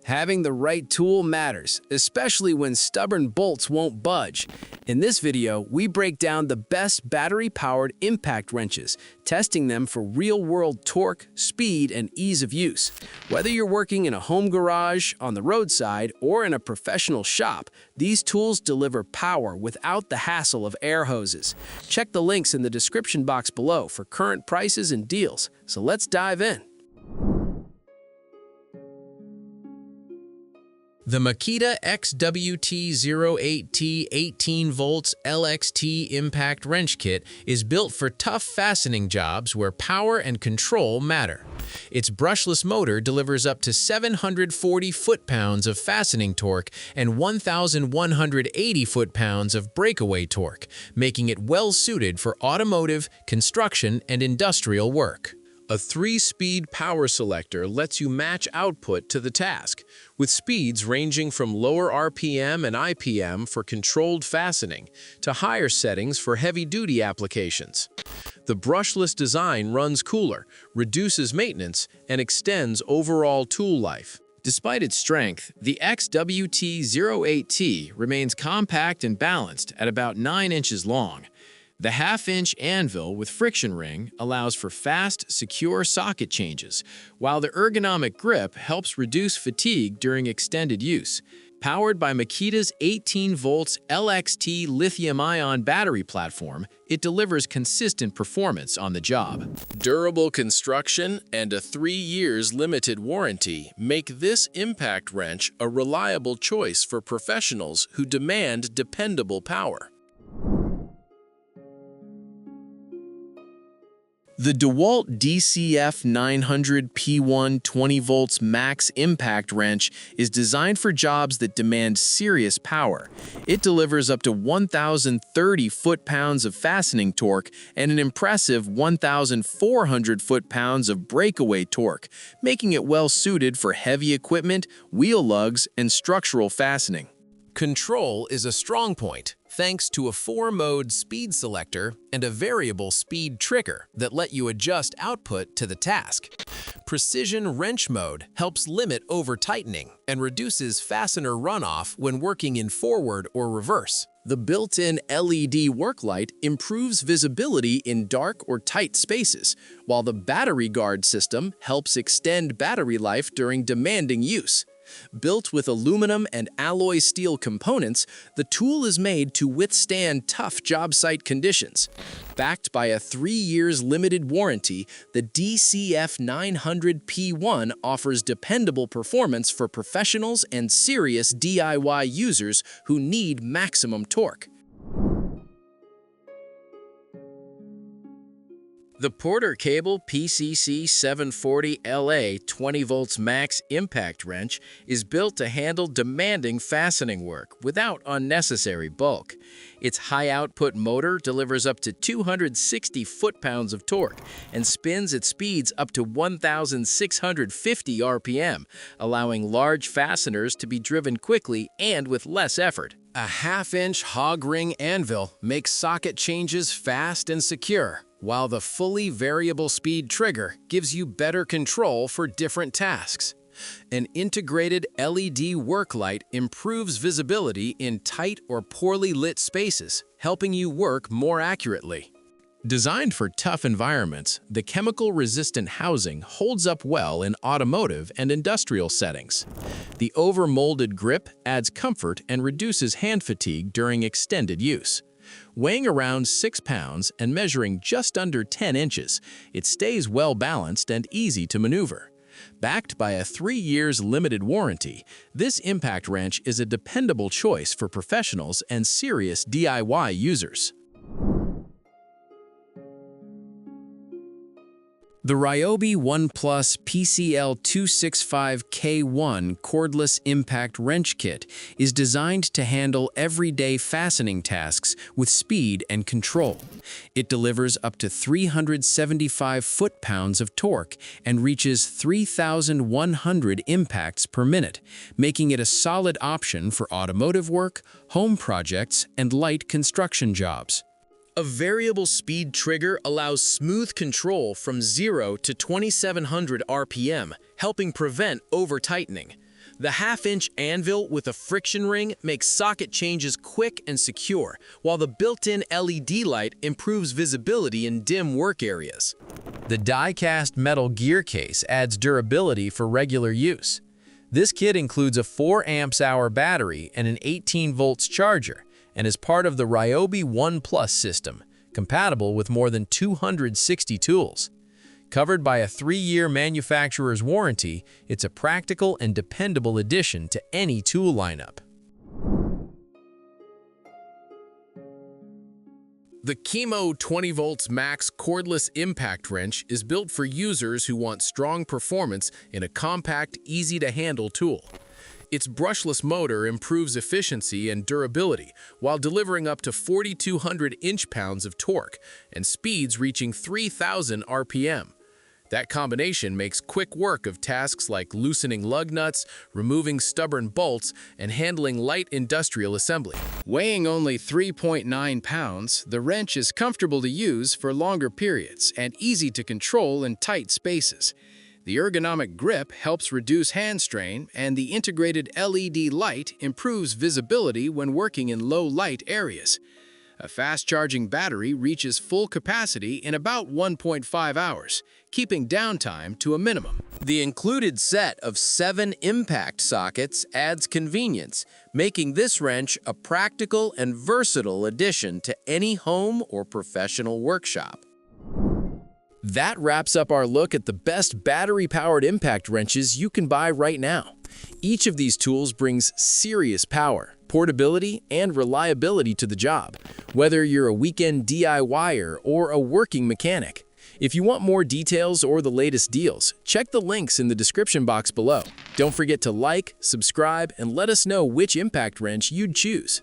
Having the right tool matters, especially when stubborn bolts won't budge. In this video, we break down the best battery-powered impact wrenches, testing them for real-world torque, speed, and ease of use. Whether you're working in a home garage, on the roadside, or in a professional shop, these tools deliver power without the hassle of air hoses. Check the links in the description box below for current prices and deals. So let's dive in. The MAKITA XWT08T 18 volts LXT Impact Wrench Kit is built for tough fastening jobs where power and control matter. Its brushless motor delivers up to 740 foot-pounds of fastening torque and 1,180 foot-pounds of breakaway torque, making it well-suited for automotive, construction, and industrial work. A 3-speed power selector lets you match output to the task, with speeds ranging from lower RPM and IPM for controlled fastening to higher settings for heavy-duty applications. The brushless design runs cooler, reduces maintenance, and extends overall tool life. Despite its strength, the XWT08T remains compact and balanced at about 9 inches long. The half-inch anvil with friction ring allows for fast, secure socket changes, while the ergonomic grip helps reduce fatigue during extended use. Powered by Makita's 18 volts LXT lithium-ion battery platform, it delivers consistent performance on the job. Durable construction and a 3 years limited warranty make this impact wrench a reliable choice for professionals who demand dependable power. The DEWALT DCF 900 P1 20 volts max impact wrench is designed for jobs that demand serious power. It delivers up to 1,030 foot-pounds of fastening torque and an impressive 1,400 foot-pounds of breakaway torque, making it well-suited for heavy equipment, wheel lugs, and structural fastening. Control is a strong point, thanks to a 4-mode speed selector and a variable speed trigger that let you adjust output to the task. Precision wrench mode helps limit over-tightening and reduces fastener runoff when working in forward or reverse. The built-in LED work light improves visibility in dark or tight spaces, while the battery guard system helps extend battery life during demanding use. Built with aluminum and alloy steel components, the tool is made to withstand tough job site conditions. Backed by a 3 years limited warranty, the DCF 900 P1 offers dependable performance for professionals and serious DIY users who need maximum torque. The Porter Cable PCC 740 LA 20 volts max impact wrench is built to handle demanding fastening work without unnecessary bulk. Its high-output motor delivers up to 260 foot-pounds of torque and spins at speeds up to 1,650 RPM, allowing large fasteners to be driven quickly and with less effort. A half-inch hog ring anvil makes socket changes fast and secure, while the fully variable speed trigger gives you better control for different tasks. An integrated LED work light improves visibility in tight or poorly lit spaces, helping you work more accurately. Designed for tough environments, the chemical-resistant housing holds up well in automotive and industrial settings. The over-molded grip adds comfort and reduces hand fatigue during extended use. Weighing around 6 pounds and measuring just under 10 inches, it stays well-balanced and easy to maneuver. Backed by a 3 years limited warranty, this impact wrench is a dependable choice for professionals and serious DIY users. The RYOBI ONE+ PCL265K1 Cordless Impact Wrench Kit is designed to handle everyday fastening tasks with speed and control. It delivers up to 375 foot-pounds of torque and reaches 3,100 impacts per minute, making it a solid option for automotive work, home projects, and light construction jobs. A variable speed trigger allows smooth control from 0 to 2,700 RPM, helping prevent over-tightening. The half-inch anvil with a friction ring makes socket changes quick and secure, while the built-in LED light improves visibility in dim work areas. The die-cast metal gear case adds durability for regular use. This kit includes a 4 amp-hour battery and an 18 volts charger, and is part of the RYOBI One Plus system, compatible with more than 260 tools. Covered by a 3-year manufacturer's warranty, it's a practical and dependable addition to any tool lineup. The KIMO 20 volts max cordless impact wrench is built for users who want strong performance in a compact, easy-to-handle tool. Its brushless motor improves efficiency and durability while delivering up to 4,200 inch-pounds of torque and speeds reaching 3,000 RPM. That combination makes quick work of tasks like loosening lug nuts, removing stubborn bolts, and handling light industrial assembly. Weighing only 3.9 pounds, the wrench is comfortable to use for longer periods and easy to control in tight spaces. The ergonomic grip helps reduce hand strain, and the integrated LED light improves visibility when working in low-light areas. A fast-charging battery reaches full capacity in about 1.5 hours, keeping downtime to a minimum. The included set of 7 impact sockets adds convenience, making this wrench a practical and versatile addition to any home or professional workshop. That wraps up our look at the best battery-powered impact wrenches you can buy right now. Each of these tools brings serious power, portability, and reliability to the job, whether you're a weekend DIYer or a working mechanic. If you want more details or the latest deals, check the links in the description box below. Don't forget to like, subscribe, and let us know which impact wrench you'd choose.